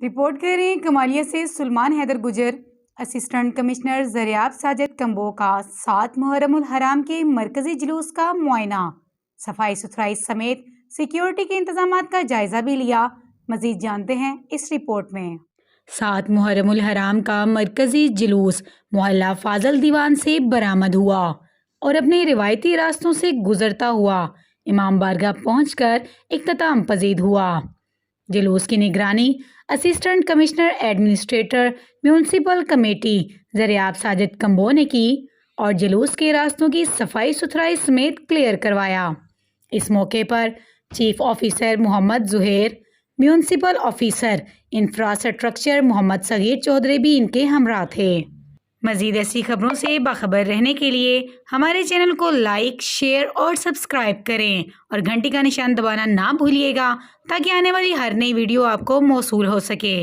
Report کر رہے ہیں کمالیہ سے سلمان حیدر گجر۔ اسسٹنٹ کمشنر زریاب ساجد کمبو کا 7 محرم الحرام کے مرکزی جلوس کا معائنہ، صفائی ستھرائی سمیت سیکیورٹی کے انتظامات کا جائزہ بھی لیا۔ مزید جانتے ہیں اس رپورٹ میں۔ 7 محرم الحرام کا مرکزی جلوس محلہ فاضل دیوان سے برآمد ہوا اور اپنے روایتی راستوں سے گزرتا ہوا امام بارگاہ پہنچ کر اختتام پذیر ہوا۔ جلوس کی نگرانی assistant commissioner administrator municipal committee Zaryab Sajid Kamboh نے کی اور جلوس کے راستوں کی صفائی ستھرائی سمیت کلیئر کروایا۔ اس موقع پر چیف آفیسر محمد زہیر، میونسپل آفیسر انفراسٹرکچر محمد صغیر چودھری بھی ان کے ہمراہ تھے۔ مزید ایسی خبروں سے باخبر رہنے کے لیے ہمارے چینل کو لائک، شیئر اور سبسکرائب کریں اور گھنٹی کا نشان دبانا نہ بھولیے گا تاکہ آنے والی ہر نئی ویڈیو آپ کو موصول ہو سکے۔